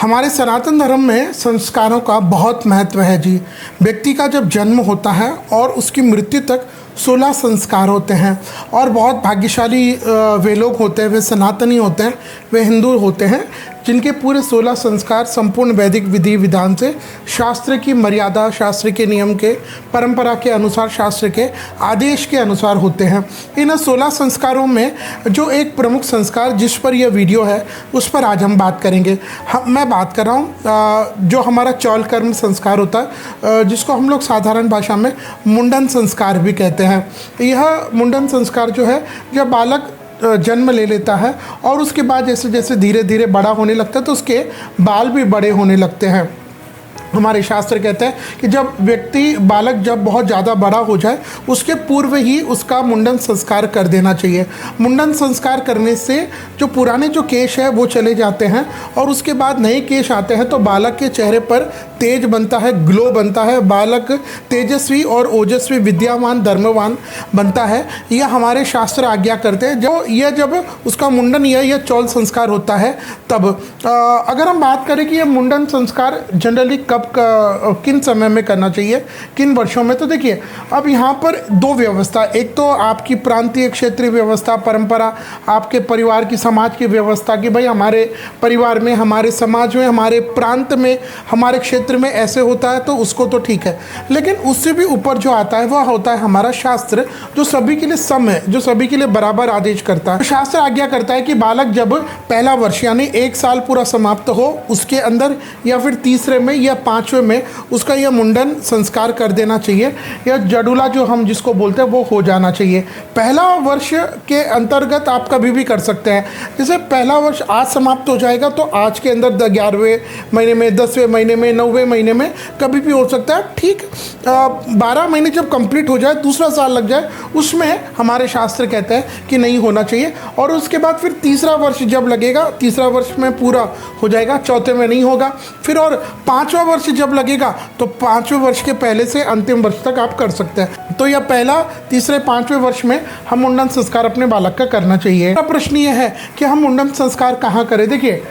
हमारे सनातन धर्म में संस्कारों का बहुत महत्व है जी। व्यक्ति का जब जन्म होता है और उसकी मृत्यु तक 16 संस्कार होते हैं और बहुत भाग्यशाली वे लोग होते हैं, वे सनातनी होते हैं, वे हिंदू होते हैं जिनके पूरे 16 संस्कार संपूर्ण वैदिक विधि विधान से शास्त्र की मर्यादा, शास्त्र के नियम के, परंपरा के अनुसार, शास्त्र के आदेश के अनुसार होते हैं। इन 16 संस्कारों में जो एक प्रमुख संस्कार जिस पर यह वीडियो है उस पर आज हम बात करेंगे। मैं बात कर रहा हूँ जो हमारा चौल कर्म संस्कार होता है, जिसको हम लोग साधारण भाषा में मुंडन संस्कार भी कहते हैं। यह मुंडन संस्कार जो है, जब बालक जन्म ले लेता है और उसके बाद जैसे जैसे धीरे धीरे बड़ा होने लगता है तो उसके बाल भी बड़े होने लगते हैं। हमारे शास्त्र कहते हैं कि जब व्यक्ति बालक जब बहुत ज़्यादा बड़ा हो जाए उसके पूर्व ही उसका मुंडन संस्कार कर देना चाहिए। मुंडन संस्कार करने से जो पुराने जो केश है वो चले जाते हैं और उसके बाद नए केश आते हैं तो बालक के चेहरे पर तेज बनता है, ग्लो बनता है, बालक तेजस्वी और ओजस्वी, विद्यावान, धर्मवान बनता है। यह हमारे शास्त्र आज्ञा करते हैं। जब उसका मुंडन यह चौल संस्कार होता है तब अगर हम बात करें कि यह मुंडन संस्कार जनरली कब किन समय में करना चाहिए, किन वर्षों में, तो देखिए अब यहाँ पर दो व्यवस्था, एक तो आपकी प्रांतीय क्षेत्रीय व्यवस्था, परंपरा, आपके परिवार की, समाज की व्यवस्था कि भाई हमारे परिवार में, हमारे समाज में, हमारे प्रांत में, हमारे क्षेत्र में ऐसे होता है तो उसको तो ठीक है। लेकिन उससे भी ऊपर जो आता है वह होता है हमारा शास्त्र, जो सभी के लिए सम है, जो सभी के लिए बराबर आदेश करता है। शास्त्र आज्ञा करता है कि बालक जब पहला वर्ष यानी 1 साल पूरा समाप्त हो उसके अंदर या फिर तीसरे में या 5वें में उसका यह मुंडन संस्कार कर देना चाहिए। यह जडूला जो हम जिसको बोलते हैं वो हो जाना चाहिए। पहला वर्ष के अंतर्गत आप कभी भी कर सकते हैं। जैसे पहला वर्ष आज समाप्त हो जाएगा तो आज के अंदर 11वें महीने में, 10वें महीने में, 9वें महीने में कभी भी हो सकता है। ठीक 12 महीने जब कंप्लीट हो जाए, दूसरा साल लग जाए, उसमें हमारे शास्त्र कहते हैं कि नहीं होना चाहिए। और उसके बाद फिर तीसरा वर्ष जब लगेगा, तीसरा वर्ष में पूरा हो जाएगा, चौथे में नहीं होगा। फिर और 5वां वर्ष जब लगेगा तो 5वें वर्ष के पहले से अंतिम वर्ष तक आप कर सकते हैं। तो यह पहला, तीसरे, 5वें वर्ष में हम मुंडन संस्कार अपने बालक का करना चाहिए। प्रश्न ये है कि हम मुंडन संस्कार कहाँ करें। देखिए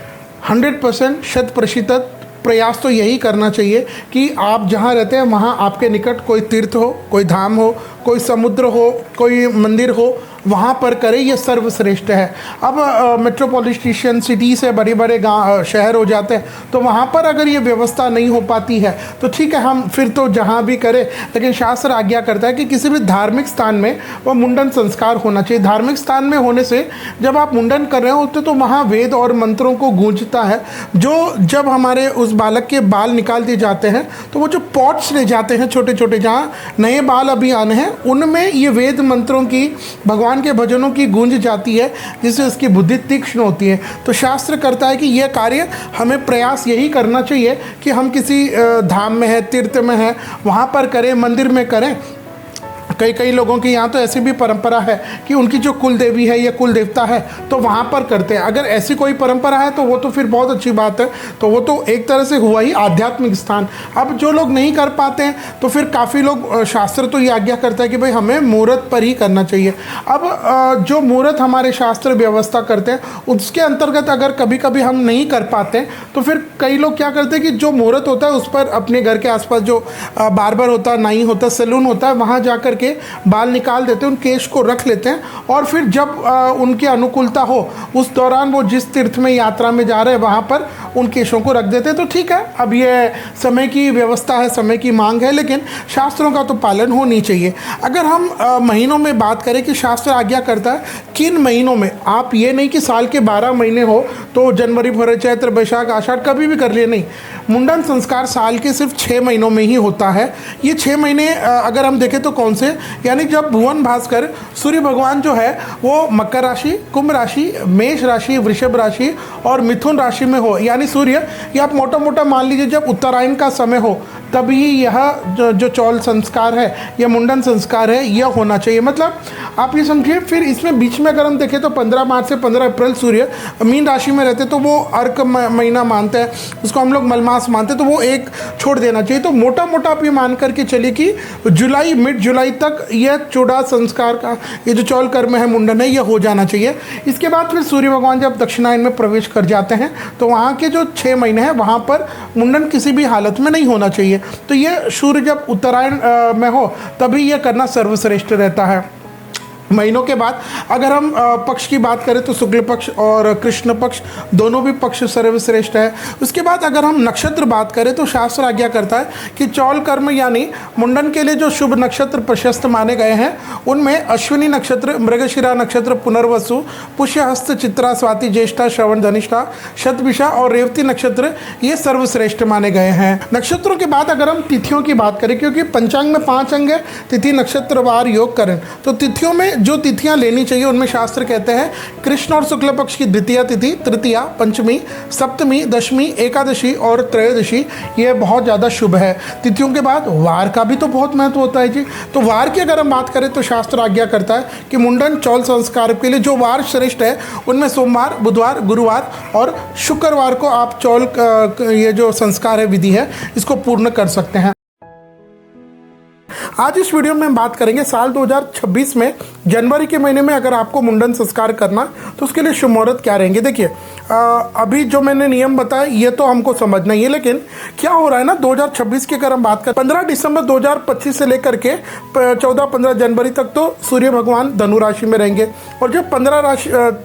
100% 100% प्रयास तो यही करना चाहिए कि आप जहाँ रहते हैं वहाँ आपके निकट कोई तीर्थ हो, कोई धाम हो, कोई समुद्र हो, कोई मंदिर हो, वहाँ पर करें। यह सर्वश्रेष्ठ है। अब मेट्रोपॉलिटन सिटी से बड़े बड़े गाँव शहर हो जाते हैं तो वहाँ पर अगर ये व्यवस्था नहीं हो पाती है तो ठीक है, हम फिर तो जहाँ भी करें। लेकिन शास्त्र आज्ञा करता है कि किसी भी धार्मिक स्थान में वह मुंडन संस्कार होना चाहिए। धार्मिक स्थान में होने से जब आप मुंडन कर रहे होते तो वहाँ वेद और मंत्रों को गूंजता है। जो जब हमारे उस बालक के बाल निकाल दिए जाते हैं तो वो जो पॉट्स ले जाते हैं छोटे छोटे, जहाँ नए बाल अभी आने हैं, उनमें ये वेद मंत्रों की, भगवान के भजनों की गूंज जाती है, जिससे उसकी बुद्धि तीक्ष्ण होती है। तो शास्त्र करता है कि यह कार्य हमें प्रयास यही करना चाहिए कि हम किसी धाम में है, तीर्थ में है, वहाँ पर करें, मंदिर में करें। कई लोगों की यहाँ तो ऐसी भी परंपरा है कि उनकी जो कुल देवी है या कुल देवता है तो वहाँ पर करते हैं। अगर ऐसी कोई परंपरा है तो वो तो फिर बहुत अच्छी बात है। तो वो तो एक तरह से हुआ ही आध्यात्मिक स्थान। अब जो लोग नहीं कर पाते हैं तो फिर काफ़ी लोग, शास्त्र तो ये आज्ञा करता है कि भाई हमें मुहूर्त पर ही करना चाहिए। अब जो मुहूर्त हमारे शास्त्र व्यवस्था करते हैं उसके अंतर्गत अगर कभी कभी हम नहीं कर पाते तो फिर कई लोग क्या करते हैं कि जो मुहूर्त होता है उस पर अपने घर के आसपास जो बार्बर होता है, नाई होता है, सैलून होता है, वहाँ जा कर के बाल निकाल देते हैं, उन केश को रख लेते हैं और फिर जब उनकी अनुकूलता हो उस दौरान वो जिस तीर्थ में यात्रा में जा रहे हैं वहाँ पर उन केशों को रख देते हैं। तो ठीक है, अब ये समय की व्यवस्था है, समय की मांग है, लेकिन शास्त्रों का तो पालन होनी चाहिए। अगर हम महीनों में बात करें कि शास्त्र आज्ञा करता है किन महीनों में, आप ये नहीं कि साल के 12 महीने हो तो जनवरी, फरवरी, चैत्र, बैसाख, आषाढ़ कभी भी कर लिए, नहीं। मुंडन संस्कार साल के सिर्फ 6 महीनों में ही होता है। ये 6 महीने अगर हम देखें तो कौन से, यानी जब भुवन भास्कर सूर्य भगवान जो है वो मकर राशि, कुंभ राशि, मेष राशि, वृषभ राशि और मिथुन राशि में हो, यानी सूर्य, ये आप मोटा मोटा मान लीजिए जब उत्तरायण का समय हो तभी यह जो चौल संस्कार है या मुंडन संस्कार है यह होना चाहिए। मतलब आप ये समझिए। फिर इसमें बीच में अगर हम देखें तो 15 मार्च से 15 अप्रैल सूर्य मीन राशि में रहते तो वो अर्क महीना मानते हैं, उसको हम लोग मलमास मानते हैं, तो वो एक छोड़ देना चाहिए। तो मोटा मोटा आप ये मान करके चलिए कि जुलाई, मिड जुलाई तक यह चूड़ा संस्कार का ये जो चौल कर्म है, मुंडन है, यह हो जाना चाहिए। इसके बाद फिर सूर्य भगवान जब दक्षिणायन में प्रवेश कर जाते हैं तो वहाँ के जो 6 महीने हैं वहाँ पर मुंडन किसी भी हालत में नहीं होना चाहिए। तो ये सूर्य जब उत्तरायण में हो तभी यह करना सर्वश्रेष्ठ रहता है। महीनों के बाद अगर हम पक्ष की बात करें तो शुक्ल पक्ष और कृष्ण पक्ष दोनों भी पक्ष सर्वश्रेष्ठ है। उसके बाद अगर हम नक्षत्र बात करें तो शास्त्र आज्ञा करता है कि चौल कर्म यानी मुंडन के लिए जो शुभ नक्षत्र प्रशस्त माने गए हैं उनमें अश्विनी नक्षत्र, मृगशिरा नक्षत्र, पुनर्वसु, पुष्यहस्त, चित्रा, स्वाति, ज्येष्ठा, श्रवण, धनिष्ठा, शतभिषा और रेवती नक्षत्र ये सर्वश्रेष्ठ माने गए हैं। नक्षत्रों के बाद अगर हम तिथियों की बात करें, क्योंकि पंचांग में 5 अंग है, तिथि, नक्षत्र, वार, योग, करण, तो तिथियों में जो तिथियां लेनी चाहिए उनमें शास्त्र कहते हैं कृष्ण और शुक्ल पक्ष की द्वितीय तिथि, तृतीया, पंचमी, सप्तमी, दशमी, एकादशी और त्रयोदशी ये बहुत ज़्यादा शुभ है। तिथियों के बाद वार का भी तो बहुत महत्व होता है जी। तो वार की अगर हम बात करें तो शास्त्र आज्ञा करता है कि मुंडन चौल संस्कार के लिए जो वार श्रेष्ठ है उनमें सोमवार, बुधवार, गुरुवार और शुक्रवार को आप चौल ये जो संस्कार है, विधि है, इसको पूर्ण कर सकते हैं। आज इस वीडियो में हम बात करेंगे साल 2026 में जनवरी के महीने में अगर आपको मुंडन संस्कार करना तो उसके लिए शुभ मुहूर्त क्या रहेंगे। देखिए अभी जो मैंने नियम बताया ये तो हमको समझना ही है, लेकिन क्या हो रहा है ना 2026 की अगर हम बात करें 15 दिसंबर 2025 से लेकर के 14-15 जनवरी तक तो सूर्य भगवान धनु राशि में रहेंगे और जब 15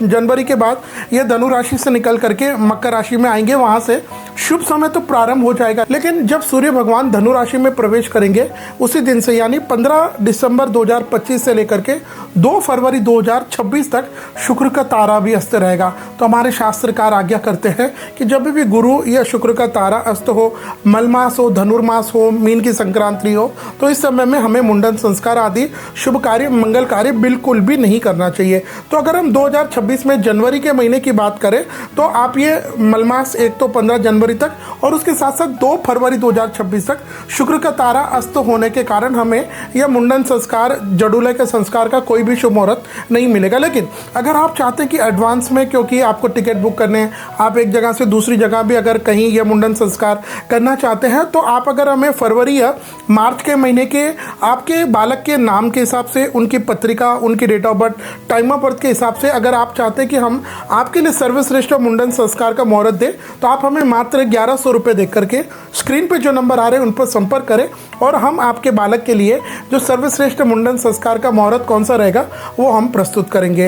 जनवरी के बाद ये धनु राशि से निकल करके मकर राशि में आएंगे, वहाँ से शुभ समय तो प्रारंभ हो जाएगा। लेकिन जब सूर्य भगवान धनु राशि में प्रवेश करेंगे उसी दिन से यानी 15 दिसंबर 2025 से लेकर के 2 फरवरी 2026 तक शुक्र का तारा भी अस्त रहेगा। तो हमारे शास्त्रकार आज्ञा करते हैं कि जब भी गुरु या शुक्र का तारा अस्त हो, मलमास हो, धनुर्मास हो, मीन की संक्रांति हो, तो इस समय में हमें मुंडन संस्कार आदि शुभ कार्य, मंगल कार्य बिल्कुल भी नहीं करना चाहिए। तो अगर हम 2026 में जनवरी के महीने की बात करें तो आप ये मलमास एक तो 15 जनवरी तक और उसके साथ साथ 2 फरवरी 2026 तक शुक्र का तारा अस्त होने के कारण हमें यह मुंडन संस्कार, जडूले के संस्कार का कोई भी शुभ मुहूर्त नहीं मिलेगा। लेकिन अगर आप चाहते हैं कि एडवांस में, क्योंकि आपको टिकट बुक करने हैं, आप एक जगह से दूसरी जगह भी अगर कहीं यह मुंडन संस्कार करना चाहते हैं तो आप अगर हमें फरवरी या मार्च के महीने के आपके बालक के नाम के हिसाब से, उनकी पत्रिका, उनकी date of birth, time of birth के हिसाब से अगर आप चाहते हैं कि हम आपके लिए सर्वश्रेष्ठ मुंडन संस्कार का मुहूर्त दें तो आप हमें मात्र 1100 रुपये दे करके स्क्रीन पे जो नंबर आ रहे हैं उन पर संपर्क करें और हम आपके बालक के लिए जो सर्वश्रेष्ठ मुंडन संस्कार का मुहूर्त कौन सा रहेगा वो हम प्रस्तुत करेंगे।